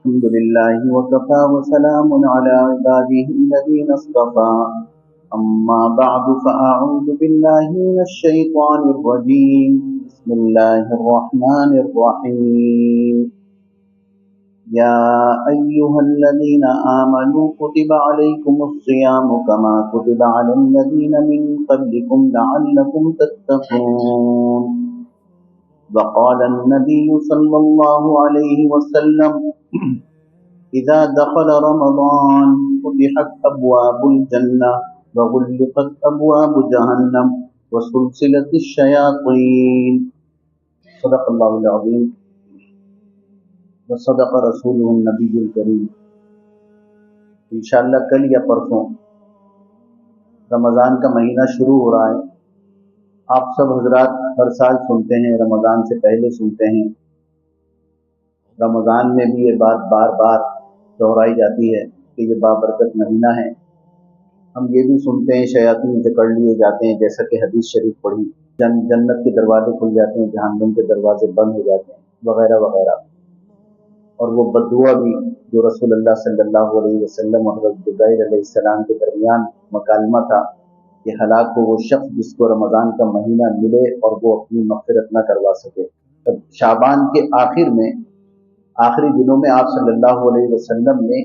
الحمد لله وكفى وسلام على عباده الذين اصطفى أما بعد فأعوذ بالله من الشيطان الرجيم بسم الله الرحمن الرحيم يا أيها الذين آمنوا كتب عليكم الصيام كما كتب على الذين من قبلكم لعلكم تتقون وقال النبي صلى الله عليه وسلم إذا دخل رمضان فتحت أبواب الجنة وغلقت أبواب جهنم وسلسلت الشياطين صدق الله العظيم وصدق رسوله النبي الكريم۔ انشاءاللہ کل یا پرسوں رمضان کا مہینہ شروع ہو رہا ہے۔ آپ سب حضرات ہر سال سنتے ہیں، رمضان سے پہلے سنتے ہیں، رمضان میں بھی یہ بات بار بار دہرائی جاتی ہے کہ یہ بابرکت مہینہ ہے۔ ہم یہ بھی سنتے ہیں شیاطین جکڑ لیے جاتے ہیں، جیسا کہ حدیث شریف پڑھی، جنت کے دروازے کھل جاتے ہیں، جہنم کے دروازے بند ہو جاتے ہیں، وغیرہ وغیرہ۔ اور وہ بددعا بھی جو رسول اللہ صلی اللہ علیہ وسلم اور حضرت جبرائیل علیہ السلام کے درمیان مکالمہ تھا کہ ہلاک ہو وہ شخص جس کو رمضان کا مہینہ ملے اور وہ اپنی مغفرت نہ کروا سکے۔ تب شعبان کے آخر میں، آخری دنوں میں آپ صلی اللہ علیہ وسلم نے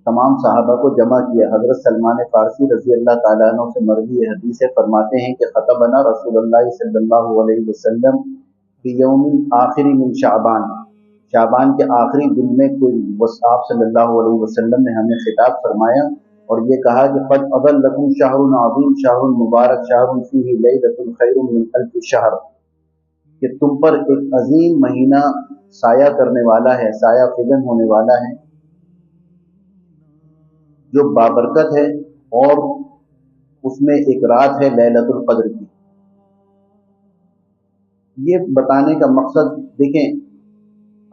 تمام صحابہ کو جمع کیا۔ حضرت سلمان فارسی رضی اللہ تعالیٰ عنہ سے مروی حدیث فرماتے ہیں کہ خطبنا رسول اللہ صلی اللہ علیہ وسلم فی یوم آخر من شعبان، شعبان کے آخری دن میں کوئی آپ صلی اللہ علیہ وسلم نے ہمیں خطاب فرمایا اور یہ کہا کہ قد اظلکم شہر عظیم شہر مبارک شہر فیہ لیلۃ خیر من الف شہر، کہ تم پر ایک عظیم مہینہ سایہ کرنے والا ہے، سایہ فگن ہونے والا ہے، جو بابرکت ہے، اور اس میں ایک رات ہے لیلۃ القدر کی۔ یہ بتانے کا مقصد دیکھیں،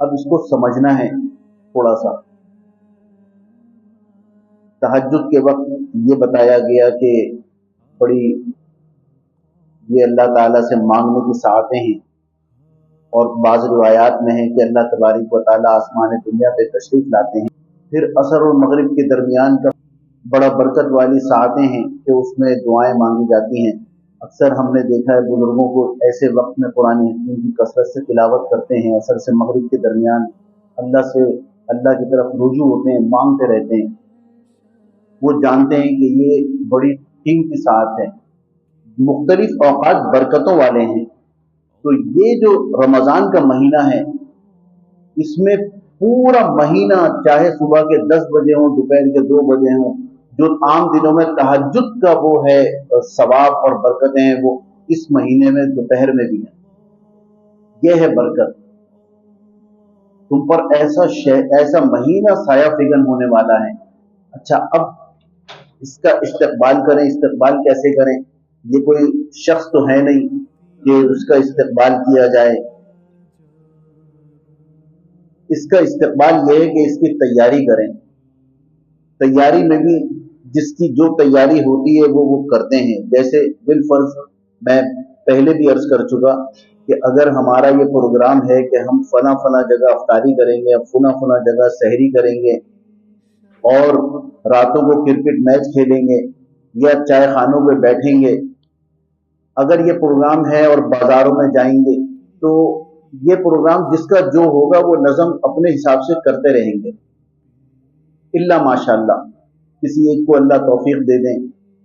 اب اس کو سمجھنا ہے تھوڑا سا۔ تہجد کے وقت یہ بتایا گیا کہ بڑی یہ اللہ تعالیٰ سے مانگنے کی ساعتیں ہیں، اور بعض روایات میں ہے کہ اللہ تبارک و تعالیٰ آسمان دنیا پہ تشریف لاتے ہیں۔ پھر عصر اور مغرب کے درمیان کا بڑا برکت والی ساعتیں ہیں کہ اس میں دعائیں مانگی جاتی ہیں۔ اکثر ہم نے دیکھا ہے بزرگوں کو ایسے وقت میں قرآن حکیم کی کثرت سے تلاوت کرتے ہیں، عصر سے مغرب کے درمیان اللہ کی طرف رجوع ہوتے ہیں، مانگتے رہتے ہیں۔ وہ جانتے ہیں کہ یہ بڑی قیمتی ساعت ہے، مختلف اوقات برکتوں والے ہیں۔ تو یہ جو رمضان کا مہینہ ہے، اس میں پورا مہینہ، چاہے صبح کے 10 بجے ہوں، دوپہر کے 2 بجے ہوں، جو عام دنوں میں تہجد کا وہ ہے ثواب اور برکتیں ہیں، وہ اس مہینے میں دوپہر میں بھی ہیں۔ یہ ہے برکت، تم پر ایسا مہینہ سایہ فگن ہونے والا ہے۔ اچھا، اب اس کا استقبال کریں۔ استقبال کیسے کریں؟ یہ کوئی شخص تو ہے نہیں کہ اس کا استقبال کیا جائے۔ اس کا استقبال یہ ہے کہ اس کی تیاری کریں۔ تیاری میں بھی جس کی جو تیاری ہوتی ہے وہ کرتے ہیں۔ جیسے بالفرض میں پہلے بھی عرض کر چکا کہ اگر ہمارا یہ پروگرام ہے کہ ہم فلاں جگہ افطاری کریں گے، فلاں جگہ سحری کریں گے، اور راتوں کو کرکٹ میچ کھیلیں گے یا چائے خانوں پہ بیٹھیں گے، اگر یہ پروگرام ہے اور بازاروں میں جائیں گے، تو یہ پروگرام جس کا جو ہوگا وہ نظم اپنے حساب سے کرتے رہیں گے، الا ماشاءاللہ کسی ایک کو اللہ توفیق دے دیں،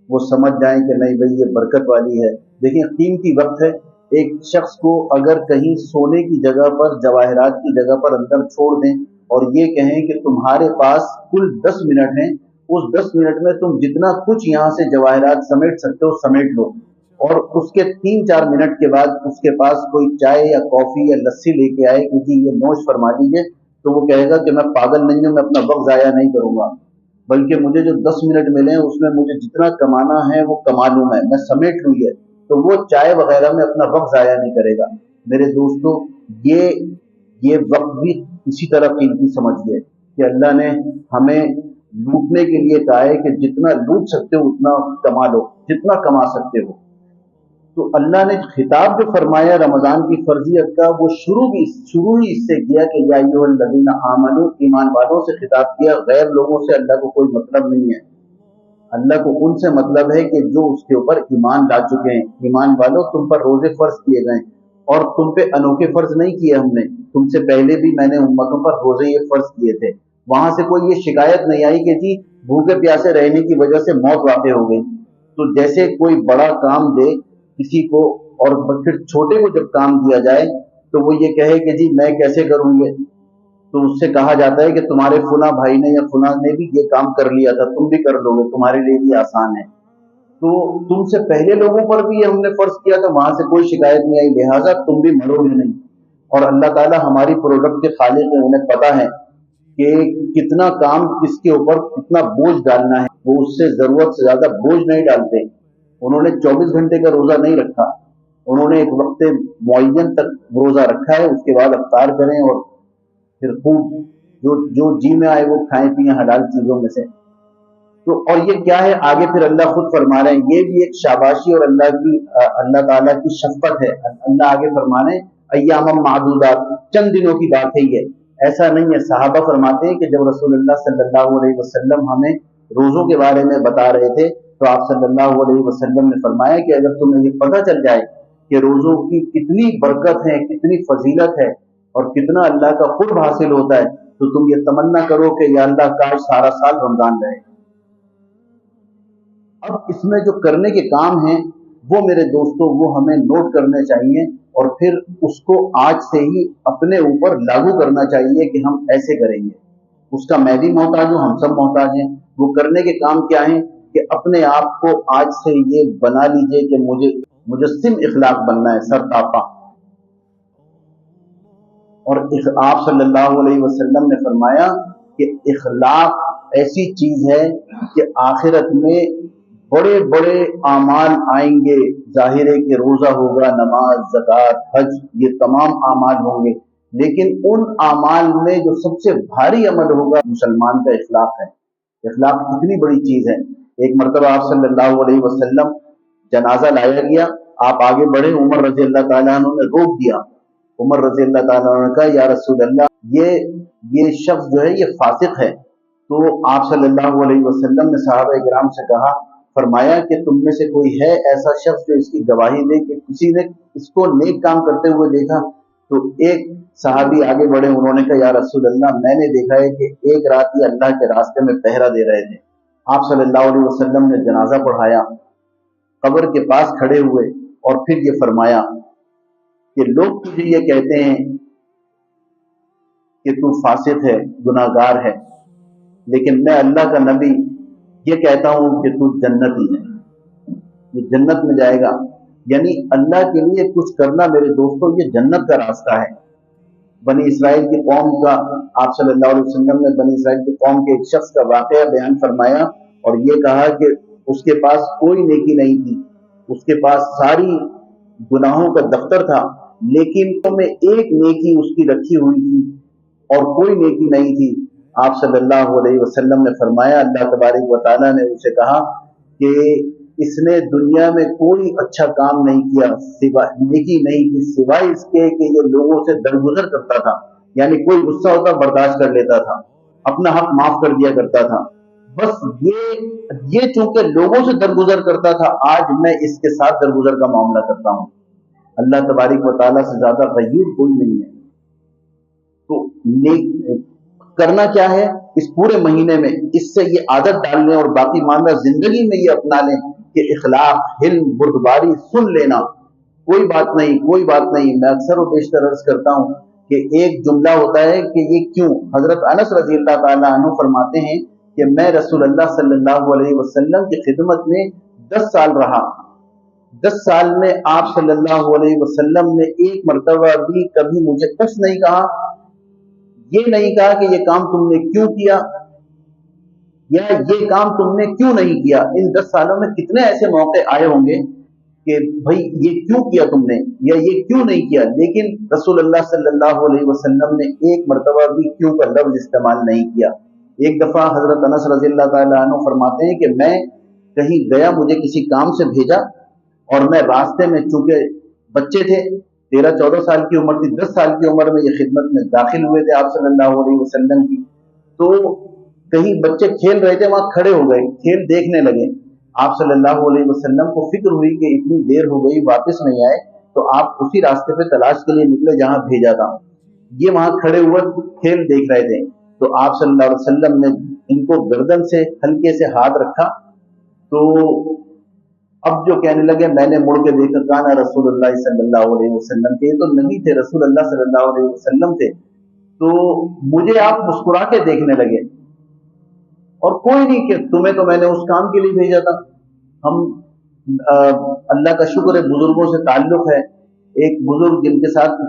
وہ سمجھ جائیں کہ نہیں بھئی یہ برکت والی ہے۔ دیکھیں، قیمتی وقت ہے۔ ایک شخص کو اگر کہیں سونے کی جگہ پر، جواہرات کی جگہ پر اندر چھوڑ دیں اور یہ کہیں کہ تمہارے پاس کل 10 منٹ ہیں، اس 10 منٹ میں تم جتنا کچھ یہاں سے جواہرات سمیٹ سکتے ہو سمیٹ لو، اور اس کے 3-4 منٹ کے بعد اس کے پاس کوئی چائے یا کافی یا لسی لے کے آئے کہ جی یہ نوش فرما دیجیے، تو وہ کہے گا کہ میں پاگل نہیں ہوں، میں اپنا وقت ضائع نہیں کروں گا، بلکہ مجھے جو 10 منٹ ملے ہیں اس میں مجھے جتنا کمانا ہے وہ کما لوں، میں سمیٹ لوں یہ، تو وہ چائے وغیرہ میں اپنا وقت ضائع نہیں کرے گا۔ میرے دوستو، یہ وقت بھی اسی طرح قیمتی سمجھیے کہ اللہ نے ہمیں لوٹنے کے لیے کہا ہے کہ جتنا لوٹ سکتے ہو اتنا کما لو، جتنا کما سکتے ہو۔ تو اللہ نے खिताब जो फरमाया रमजान की फर्जियत का, वो शुरू ही इससे किया कि या अय्युहल्लज़ीना आमनू, ईमान वालों से खिताब किया, गैर लोगों से अल्लाह को कोई मतलब नहीं है। अल्लाह को उनसे मतलब है कि जो उसके ऊपर ईमान ला चुके हैं। ईमान वालों, तुम पर रोजे फर्ज किए गए और तुम पे अनोखे फर्ज नहीं किए हमने, तुमसे पहले भी मैंने उम्मतों पर रोजे ये फर्ज किए थे। वहां से कोई ये शिकायत नहीं आई कि जी भूखे प्यासे रहने की वजह से मौत वाक़ हो गई। तो जैसे कोई बड़ा काम दे किसी को और फिर छोटे को जब काम दिया जाए तो वो ये कहे कि जी मैं कैसे करूँगे, तो उससे कहा जाता है कि तुम्हारे फुला भाई ने या फुला ने भी ये काम कर लिया था, तुम भी कर लोगे, तुम्हारे लिए भी आसान है। तो तुमसे पहले लोगों पर भी ये हमने फर्ज किया था, वहां से कोई शिकायत नहीं आई, लिहाजा तुम भी मरोगे नहीं। और अल्लाह ताला हमारी प्रोडक्ट के खालिक है, उन्हें पता है कि कितना काम किसके ऊपर कितना बोझ डालना है, वो उससे जरूरत से ज्यादा बोझ नहीं डालते। उन्होंने 24 घंटे का रोजा नहीं रखा, उन्होंने एक वक्त मुअय्यन तक रोजा रखा है, उसके बाद अफ्तार करें और फिर खूब जो जो जी में आए वो खाएं पिए हलाल चीजों में से। तो और ये क्या है, आगे फिर अल्लाह खुद फरमा रहे हैं, ये भी एक शाबाशी और अल्लाह ताला की शफकत है। अल्लाह आगे फरमा रहे हैं अय्यामम मादूदात, चंद दिनों की बात है ये, ऐसा नहीं है। सहाबा फरमाते हैं कि जब रसूलुल्लाह सल्लल्लाहु अलैहि वसल्लम हमें रोजों के बारे में बता रहे थे तो आप सल्लल्लाहु अलैहि वसल्लम ने फरमाया कि अगर तुम्हें ये पता चल जाए कि रोजों की कितनी बरकत है, कितनी फजीलत है और कितना अल्लाह का कुर्ब हासिल होता है, तो तुम ये तमन्ना करो कि या अल्लाह काश सारा साल रमजान रहे। अब इसमें जो करने के काम हैं वो मेरे दोस्तों वो हमें नोट करने चाहिए और फिर उसको आज से ही अपने ऊपर लागू करना चाहिए कि हम ऐसे करेंगे। उसका मैं भी मोहताज हूँ, हम सब मोहताज हैं। वो करने के काम क्या है कि अपने आप को आज से ये बना लीजिए कि मुझे मुजस्सिम इखलाक बनना है, सरतापा। और आप सल्लल्लाहु अलैहि वसल्लम ने फरमाया कि इखलाक ऐसी चीज है कि आखिरत में बड़े बड़े आमाल आएंगे, जाहिर है कि रोजा होगा, नमाज, ज़कात, हज, ये तमाम आमाल होंगे, लेकिन उन आमाल में जो सबसे भारी अमल होगा मुसलमान का इखलाक है। इखलाक कितनी बड़ी चीज है। एक मरतबा आप सल्लल्लाहु अलैहि वसल्लम, जनाजा लाया गया, आप आगे बढ़े, उमर रजी अल्लाह ताला अन्हु ने रोक दिया। उमर रजी अल्लाह ताला अन्हु ने कहा या रसूल अल्लाह, ये शख्स जो है ये फासिक है। तो आप सल्लल्लाहु अलैहि वसल्लम ने सहाबा किराम से कहा, फरमाया कि तुम में से कोई है ऐसा शख्स जो इसकी गवाही दे कि किसी ने इसको नेक काम करते हुए देखा। तो एक सहाबी आगे बढ़े, उन्होंने कहा या रसूल अल्लाह, मैंने देखा है कि एक रात ये अल्लाह के रास्ते में पहरा दे रहे थे। आप सल्लल्लाहु अलैहि वसल्लम ने जनाजा पढ़ाया, कब्र के पास खड़े हुए और फिर ये फरमाया कि लोग तुझे ये कहते हैं कि तू फासिक है, गुनाहगार है, लेकिन मैं अल्लाह का नबी ये कहता हूं कि तू जन्नती है, ये जन्नत में जाएगा। यानी अल्लाह के लिए कुछ करना मेरे दोस्तों ये जन्नत का रास्ता है। बनी इसराइल की कौम का, आप सल्लल्लाहु अलैहि वसल्लम ने बनी इसराइल की कौम के एक शख्स का वाकया बयान फरमाया और ये कहा कि उसके पास कोई नेकी नहीं थी, उसके पास सारी गुनाहों का दफ्तर था, लेकिन तो में एक नेकी उसकी रखी हुई थी और कोई नेकी नहीं थी। आप सल्लल्लाहु अलैहि वसल्लम ने फरमाया, अल्लाह तबारक व तआला ने उसे कहा कि इसने दुनिया में कोई अच्छा काम नहीं किया, सिवाय नेकी नहीं की, सिवाय इसके कि ये लोगों से दरगुजर करता था। यानी कोई गुस्सा होता बर्दाश्त कर लेता था, अपना हक माफ कर दिया करता था। बस ये चूंकि लोगों से दरगुजर करता था, आज मैं इसके साथ दरगुजर का मामला करता हूँ। अल्लाह तबारक व तआला से ज्यादा गयूर कोई नहीं है। तो नेक करना क्या है इस पूरे महीने में, इससे ये आदत डाल लें और बाकी मामला जिंदगी में ये अपना लें कि इखलाक, हिल्म, बुर्दबारी, सुन लेना, कोई बात नहीं, कोई बात नहीं। मैं अक्सर और बेशतर अर्ज करता हूँ कि एक जुमला होता है कि ये क्यों। हजरत अनस रजी अल्लाह ताला अन्हु फरमाते हैं कि मैं रसूलुल्लाह सल्लल्लाहु अलैहि वसल्लम की खिदमत में 10 साल रहा। 10 साल में आप सल्लल्लाहु अलैहि वसल्लम ने एक मरतबा भी कभी मुझे कुछ नहीं कहा, ये नहीं कहा कि ये काम तुमने क्यों किया या ये काम तुमने क्यों नहीं किया। इन 10 सालों में कितने ऐसे मौके आए होंगे कि भाई ये क्यों किया तुमने या ये क्यों नहीं किया, लेकिन रसूलुल्लाह सल्लल्लाहु अलैहि वसल्लम ने एक मरतबा भी क्यों का लफ्ज इस्तेमाल नहीं किया। एक दफा हजरत अनस रज़ियल्लाहु ताला अन्हु फरमाते हैं कि मैं कहीं गया, मुझे किसी काम से भेजा और मैं रास्ते में, चूंकि बच्चे थे, 13-14 साल की उम्र थी, 10 साल की उम्र में ये खिदमत में दाखिल हुए थे आप सल्लल्लाहु अलैहि वसल्लम की। तो कहीं बच्चे खेल रहे थे, वहां खड़े हो गए, खेल देखने लगे। आप सल्लल्लाहु अलैहि वसल्लम को फिक्र हुई कि इतनी देर हो गई, वापस नहीं आए, तो आप उसी रास्ते पे तलाश के लिए निकले जहां भेजा था। ये वहां खड़े हुए खेल देख रहे थे, तो आप सल्लल्लाहु अलैहि वसल्लम ने इनको गर्दन से हल्के से हाथ रखा। तो अब जो कहने लगे, मैंने मुड़ के देखा, काना रसूलुल्लाह सल्लल्लाहु अलैहि वसल्लम के, ये तो नबी थे, रसूल अल्लाह सल्लल्लाहु अलैहि वसल्लम थे। तो मुझे आप मुस्कुरा के देखने लगे, और कोई नहीं कि तुम्हें तो मैंने उस काम के लिए भेजा था। हम अल्लाह का शुक्र है, बुजुर्गों से ताल्लुक है। एक बुजुर्ग जिनके साथ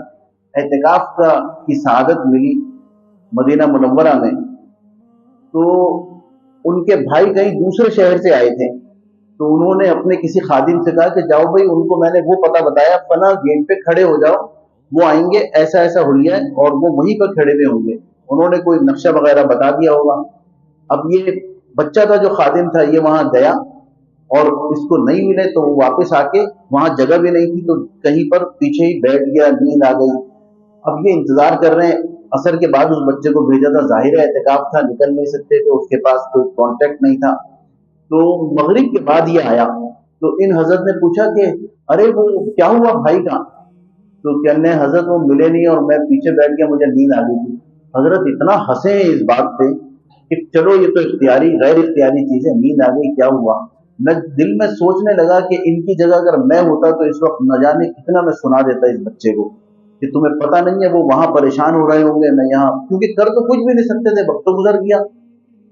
एहतिकाफ का की सआदत मिली मदीना मुनव्वरा में, तो उनके भाई कहीं दूसरे शहर से आए थे। तो उन्होंने अपने किसी खादिम से कहा कि जाओ भाई, उनको मैंने वो पता बताया, फला गेट पे खड़े हो जाओ, वो आएंगे, ऐसा ऐसा हुलिया है, और वो वहीं पर खड़े हुए होंगे। उन्होंने कोई नक्शा वगैरह बता दिया होगा। अब ये बच्चा था जो खादिम था, ये वहां गया और इसको नहीं मिले, तो वो वापस आके, वहां जगह भी नहीं थी, तो कहीं पर पीछे ही बैठ गया, नींद आ गई। अब ये इंतजार कर रहे हैं, असर के बाद उस बच्चे को भेजा था, जाहिर है एहतिकाफ था, निकल नहीं सकते थे, उसके पास कोई कांटेक्ट नहीं था। तो मगरिब के बाद ये आया, तो इन हजरत ने पूछा कि अरे वो क्या हुआ भाई का? तो कहने, हजरत वो मिले नहीं और मैं पीछे बैठ गया, मुझे नींद आ गई थी। हजरत इतना हंसे हैं इस बात पे कि चलो ये तो इख्तियारी गैर इख्तियारी चीज है, नींद आ गई, क्या हुआ। मैं दिल में सोचने लगा कि इनकी जगह अगर मैं होता तो इस वक्त न जाने कितना मैं सुना देता इस बच्चे को कि तुम्हें पता नहीं है वो वहां परेशान हो रहे होंगे, मैं यहाँ, क्योंकि कर तो कुछ भी नहीं सकते थे, वक्त तो गुजर गया।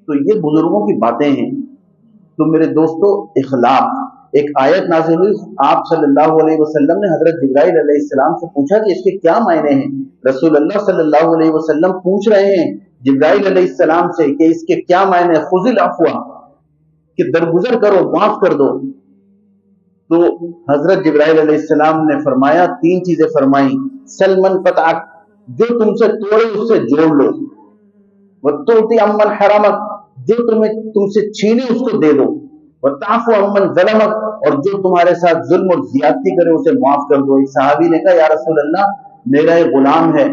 तो ये बुजुर्गों की बातें हैं। तो मेरे दोस्तों, इखलाक, एक आयत नाज़िल हुई, आप सल्लल्लाहु अलैहि वसल्लम ने हजरत जिब्राइल अलैहिस्सलाम से पूछा कि इसके क्या मायने हैं। रसूल अल्लाह सल्लल्लाहु अलैहि वसल्लम पूछ रहे हैं जिब्राइल अलैहिस्सलाम से कि इसके क्या मायने, खुजिल अफवा, कि दरगुजर करो, माफ कर दो। तो हजरत जिब्राइल अलैहिस्सलाम ने फरमाया, तीन चीजें फरमाई, सलमन पता, जो तुमसे तोड़े उससे जोड़ लो, वत्तुति अम्मन हरमक, जो तुम्हें तुमसे छीने उसको दे दो, वताफु अम्मन ज़लमक, और जो तुम्हारे साथ जुल्म और ज्यादती करे उसे माफ कर दो। एक सहाबी ने कहा, या रसूल अल्लाह, मेरा एक गुलाम है,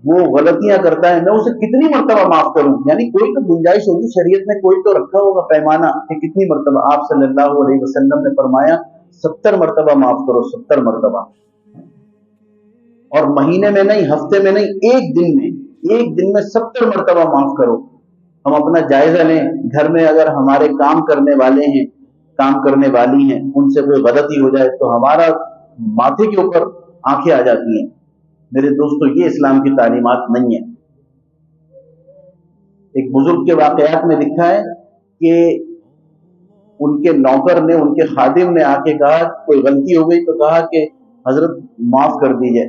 वो गलतियां करता है, मैं उसे कितनी मर्तबा माफ करूं? यानी कोई तो गुंजाइश होगी, शरीयत ने कोई तो रखा होगा पैमाना कि कितनी मर्तबा। आप सल्लल्लाहु अलैहि वसल्लम ने फरमाया, 70 मर्तबा माफ करो, 70 मर्तबा। और महीने में नहीं, हफ्ते में नहीं, एक दिन में 70 मर्तबा माफ करो। हम अपना जायजा लें, घर में अगर हमारे काम करने वाले हैं, काम करने वाली हैं, उनसे कोई गलती हो जाए तो हमारा माथे के ऊपर आंखें आ जाती हैं। मेरे दोस्तों, ये इस्लाम की तालीमात नहीं है। एक बुजुर्ग के वाकयात में लिखा है कि उनके नौकर ने, उनके खादिम ने आके कहा, कोई गलती हो गई तो कहा कि हजरत माफ कर दीजिए।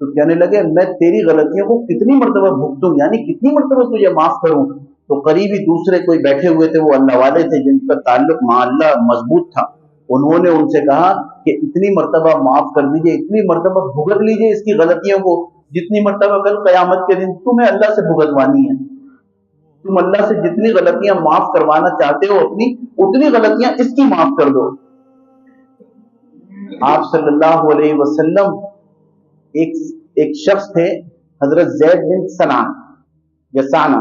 तो कहने लगे, मैं तेरी गलतियों को कितनी मर्तबा भुगतूं, यानी कितनी मर्तबा तुझे माफ करूं। तो करीबी दूसरे कोई बैठे हुए थे, वो अल्लाह वाले थे, जिनका ताल्लुक मा अल्लाह मजबूत था। उन्होंने उनसे कहा कि इतनी मर्तबा माफ कर दीजिए, इतनी मर्तबा भुगत लीजिए इसकी गलतियों को, जितनी मर्तबा कल कयामत के दिन तुम्हें अल्लाह से भुगतवानी है। तुम अल्लाह से जितनी गलतियां माफ करवाना चाहते हो अपनी, उतनी गलतियां इसकी माफ कर दो। आप सल्लल्लाहु अलैहि वसल्लम, एक शख्स थे, हजरत जैद बिन सनान या साना,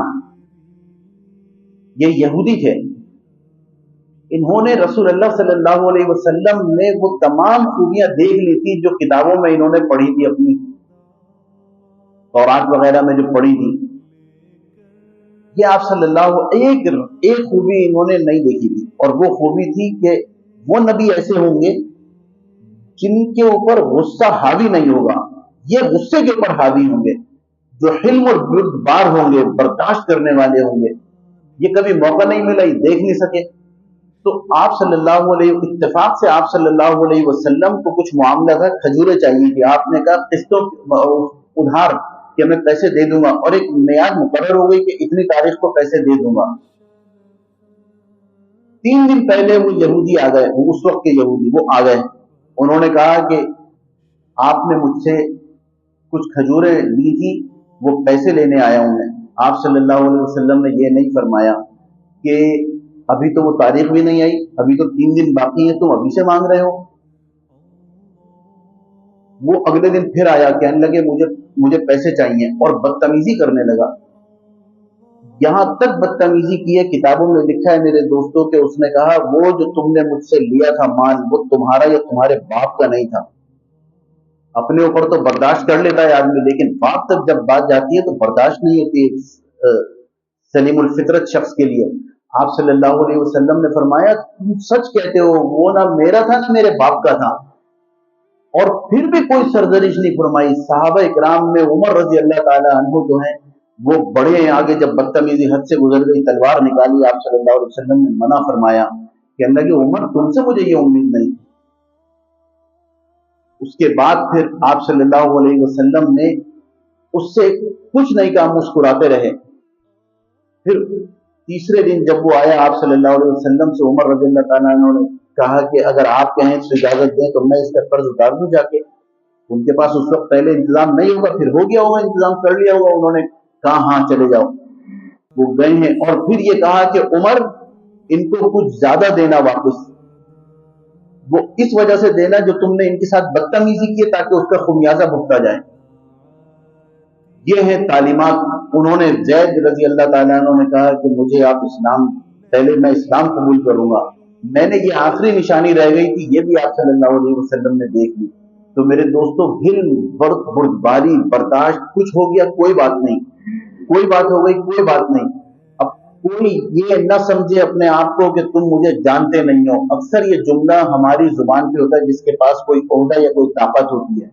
ये यहूदी थे। इन्होंने रसूल अल्लाह सल्लल्लाहु अलैहि वसल्लम ने वो तमाम खूबियां देख ली थी जो किताबों में इन्होंने पढ़ी थी, अपनी तौरात वगैरह में जो पढ़ी थी। ये आप सल्लल्लाहु एक खूबी इन्होंने नहीं देखी थी, और वो खूबी थी कि वो नबी ऐसे होंगे जिनके ऊपर गुस्सा हावी नहीं होगा, ये गुस्से के ऊपर हावी होंगे, जो हिल्म और बुर्दबार होंगे, बर्दाश्त करने वाले होंगे। ये कभी मौका नहीं मिला, ये देख नहीं सके। तो आप सल्लल्लाहु अलैहि इत्तेफाक से आप सल्लल्लाहु अलैहि वसल्लम को कुछ मामला था, खजूरें चाहिए थी। आपने कहा किस्तों उधार, कि मैं पैसे दे दूंगा, और एक मियाद मुकर्रर हो गई कि इतनी तारीख को पैसे दे दूंगा। 3 दिन पहले वो यहूदी आ गए, उस वक्त के यहूदी वो आ गए। उन्होंने कहा कि आपने मुझसे कुछ खजूरें ली थी, वो पैसे लेने आया हूं मैं। आप सल्लल्लाहु अलैहि वसल्लम ने ये नहीं फरमाया कि अभी तो वो तारीख भी नहीं आई, अभी तो 3 दिन बाकी है, तुम अभी से मांग रहे हो। वो अगले दिन फिर आया, कहने लगे मुझे मुझे पैसे चाहिए, और बदतमीजी करने लगा। यहां तक बदतमीजी की है, किताबों में लिखा है मेरे दोस्तों के, उसने कहा वो जो तुमने मुझसे लिया था माल, वो तुम्हारा या तुम्हारे बाप का नहीं था। अपने ऊपर तो बर्दाश्त कर लेता है आदमी, लेकिन बाप तक जब बात जाती है तो बर्दाश्त नहीं होती है सलीमुल फितरत शख्स के लिए। आप सल्लल्लाहु अलैहि वसल्लम ने फरमाया, तुम सच कहते हो, वो ना मेरा था ना मेरे बाप का था। और फिर भी कोई सरजरिश नहीं फरमाई। साहबा इकराम में उमर रजी अल्लाह ताला अन्हु जो है वो बड़े हैं आगे, जब बदतमीजी हद से गुजर गई, तलवार निकाली, आप सल्लल्लाहु अलैहि वसल्लम ने मना फरमाया। कहने लगे उमर तुमसे मुझे ये उम्मीद नहीं। उसके बाद फिर आप सल्लल्लाहु अलैहि वसल्लम ने उससे कुछ नहीं कहा, मुस्कुराते रहे। फिर तीसरे दिन जब वो आया आप सल्लल्लाहु अलैहि वसल्लम से, उमर रज़ियल्लाहु ताला अन्हु ने कहा कि अगर आप कहें तो इजाजत दें तो मैं इसका कर्ज उतार दूं जाके। उनके पास उस वक्त पहले इंतजाम नहीं होगा, फिर हो गया होगा, इंतजाम कर लिया होगा। उन्होंने कहा हाँ चले जाओ। वो गए हैं, और फिर ये कहा कि उमर इनको कुछ ज्यादा देना वापस, वो इस वजह से देना जो तुमने इनके साथ बदतमीजी की, ताकि उसका खुमियाजा भुगता जाए। ये है तालीमात। उन्होंने जैद रजी अल्लाह ताला अन्हु ने कहा कि मुझे आप इस्लाम, पहले मैं इस्लाम कबूल करूंगा। मैंने ये आखिरी निशानी रह गई थी, ये भी आप सल्लल्लाहु अलैहि वसल्लम ने देख ली। तो मेरे दोस्तों, हिल्म, बर्दारी, बर्दाश्त, कुछ हो गया कोई बात नहीं, कोई बात हो गई कोई बात नहीं। अब कोई ये न समझे अपने आप को कि तुम मुझे जानते नहीं हो। अक्सर ये जुमला हमारी जुबान पे होता है जिसके पास कोई ओहदा या कोई ताकत होती है,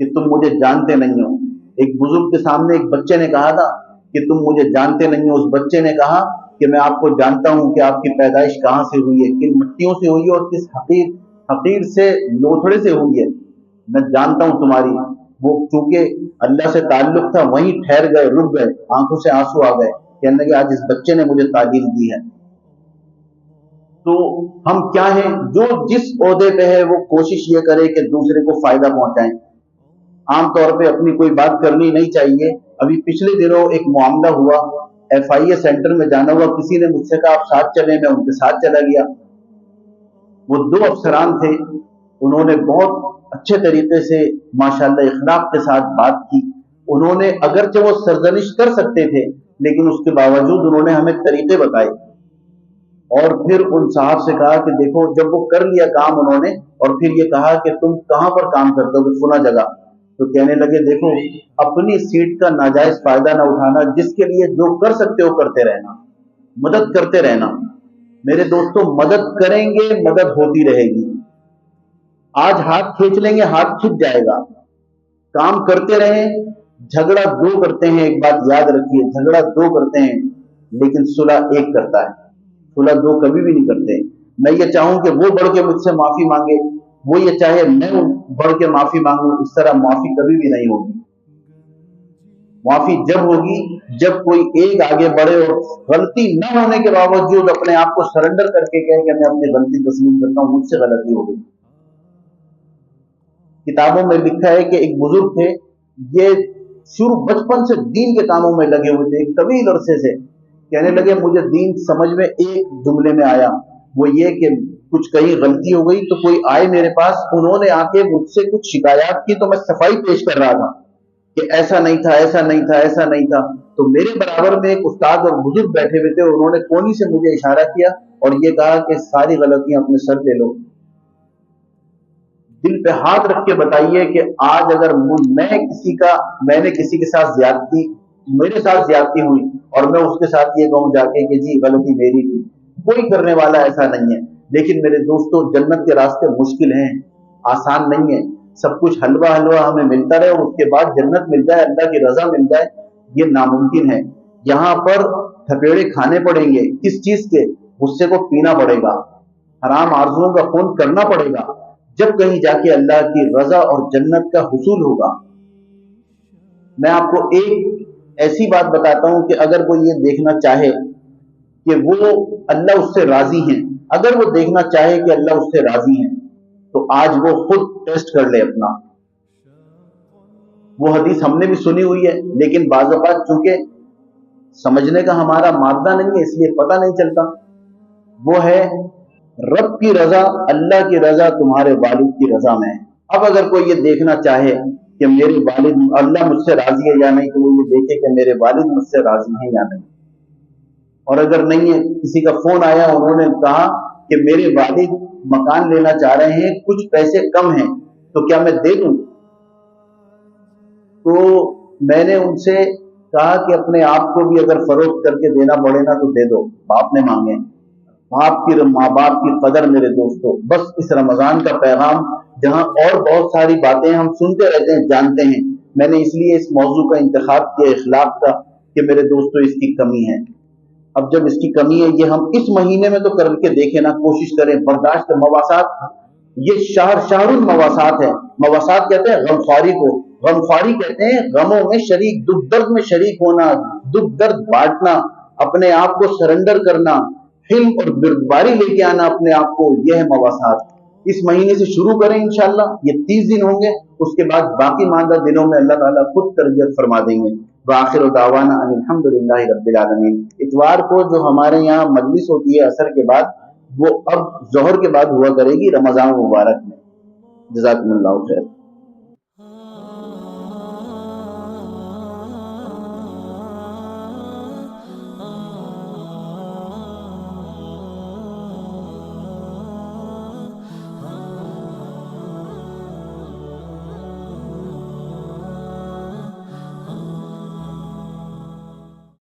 कि तुम मुझे जानते नहीं हो। एक बुजुर्ग के सामने एक बच्चे ने कहा था कि तुम मुझे जानते नहीं हो। उस बच्चे ने कहा कि मैं आपको जानता हूं कि आपकी पैदाइश कहां से हुई है, किन मिट्टियों से हुई है, और किस हकीर हकीर से, लोथड़े से हुई है। मैं जानता हूं तुम्हारी। वो चूंकि अल्लाह से ताल्लुक था, वहीं ठहर गए, रुक गए, आंखों से आंसू आ गए। कहने लगे आज इस बच्चे ने मुझे तालीम दी है। तो हम क्या हैं, जो जिस ओहदे पे है वो कोशिश ये करे कि दूसरे को फायदा पहुंचाएं। आमतौर पे अपनी कोई बात करनी नहीं चाहिए। अभी पिछले दिनों एक मामला हुआ, FIA सेंटर में जाना हुआ, किसी ने मुझसे कहा आप साथ चले, मैं उनके साथ चला गया। वो 2 अफसरान थे, उन्होंने बहुत अच्छे तरीके से माशाल्लाह इखलाक के साथ बात की। उन्होंने, अगरचे वो सरजनिश कर सकते थे, लेकिन उसके बावजूद उन्होंने हमें तरीके बताए। और फिर उन साहब से कहा कि देखो, जब वो कर लिया काम उन्होंने, और फिर ये कहा कि तुम कहां पर काम करते हो, फुला जगह। तो कहने लगे देखो, अपनी सीट का नाजायज फायदा ना उठाना, जिसके लिए जो कर सकते हो करते रहना, मदद करते रहना। मेरे दोस्तों, मदद करेंगे, मदद होती रहेगी। आज हाथ खींच लेंगे, हाथ खींच जाएगा। काम करते रहें। झगड़ा 2 करते हैं, एक बात याद रखिए, झगड़ा 2 करते हैं, लेकिन सुलह 1 करता है। सुलह 2 कभी भी नहीं करते। मैं ये चाहूं कि वो बढ़ के मुझसे माफी मांगे, वो ये चाहे मैं बढ़ के माफी मांगू, इस तरह माफी कभी भी नहीं होगी। माफी जब होगी जब कोई एक आगे बढ़े और गलती न होने के बावजूद अपने आप को सरेंडर करके कहे कि मैं अपनी गलती तस्लीम करता हूं, मुझसे गलती हो गई। किताबों में लिखा है कि एक बुजुर्ग थे, ये शुरू बचपन से दीन के कामों में लगे हुए थे, एक तवील अरसे से। कहने लगे मुझे दीन समझ में एक जुमले में आया, वो ये कि कुछ कहीं गलती हो गई तो कोई आए मेरे पास, उन्होंने आके मुझसे कुछ शिकायत की, तो मैं सफाई पेश कर रहा था कि ऐसा नहीं था, ऐसा नहीं था, ऐसा नहीं था। तो मेरे बराबर में एक उस्ताद और बुजुर्ग बैठे हुए थे, उन्होंने कोनी से मुझे इशारा किया और ये कहा कि सारी गलतियां अपने सर ले लो। दिल पे हाथ रख के बताइए कि आज अगर मैंने किसी के साथ ज्यादती, मेरे साथ ज्यादती हुई, और मैं उसके साथ ये कहूं जाके कि जी गलती मेरी थी, कोई करने वाला ऐसा नहीं है। लेकिन मेरे दोस्तों, जन्नत के रास्ते मुश्किल हैं, आसान नहीं है। सब कुछ हलवा हलवा हमें मिलता रहे और उसके बाद जन्नत मिल जाए, अल्लाह की रजा मिल जाए, ये नामुमकिन है। यहाँ पर थपेड़े खाने पड़ेंगे। किस चीज के? गुस्से को पीना पड़ेगा, हराम आरजुओं का खून करना पड़ेगा, जब कहीं जाके अल्लाह की रजा और जन्नत का हुसूल होगा। मैं आपको एक ऐसी बात बताता हूं कि अगर कोई ये देखना चाहे कि वो अल्लाह उससे राजी है, अगर वो देखना चाहे कि अल्लाह उससे राजी है, तो आज वो खुद टेस्ट कर ले अपना। वो हदीस हमने भी सुनी हुई है, लेकिन बाज़ औक़ात चूंकि समझने का हमारा मादा नहीं है, इसलिए पता नहीं चलता। वो है रब की रजा, अल्लाह की रजा तुम्हारे वालिद की रजा में है। अब अगर कोई ये देखना चाहे कि मेरे वालिद, अल्लाह मुझसे राजी है या नहीं, तो वो ये देखे कि मेरे वालिद मुझसे राजी हैं या नहीं। और अगर नहीं है, किसी का फोन आया, उन्होंने कहा कि मेरे वालिद मकान लेना चाह रहे हैं, कुछ पैसे कम हैं, तो क्या मैं दे दूं? तो मैंने उनसे कहा कि अपने आप को भी अगर फरोख्त करके देना पड़े ना तो दे दो, बाप ने मांगे। माँ बाप की कदर मेरे दोस्तों, बस इस रमजान का पैगाम, जहां और बहुत सारी बातें हम सुनते रहते हैं, जानते हैं, मैंने इसलिए इस मौजू का इंतखाब किया इखलाक का, कि मेरे दोस्तों इसकी कमी है। अब जब इसकी कमी है, ये हम इस महीने में तो करके देखें ना, कोशिश करें, बर्दाश्त, मवासात, ये शाहरुल मवासात है। मवासात कहते हैं गमख्वारी को, गमख्वारी कहते हैं गमों में शरीक, दुख दर्द में शरीक होना, दुख दर्द बांटना, अपने आप को सरेंडर करना, हिल्म और बिरदबारी लेके आना अपने आप को, यह है मवासात। इस महीने से शुरू करें इंशाल्लाह, ये 30 दिन होंगे, उसके बाद बाकी मानदा दिनों में अल्लाह ताला खुद तरबियत फरमा देंगे। आखिर दावाना अल्हम्दुलिल्लाहि रब्बिल आलमीन। इतवार को जो हमारे यहाँ मजलिस होती है असर के बाद, वो अब जोहर के बाद हुआ करेगी रमजान मुबारक में। जज़ाकुमुल्लाहु खैर।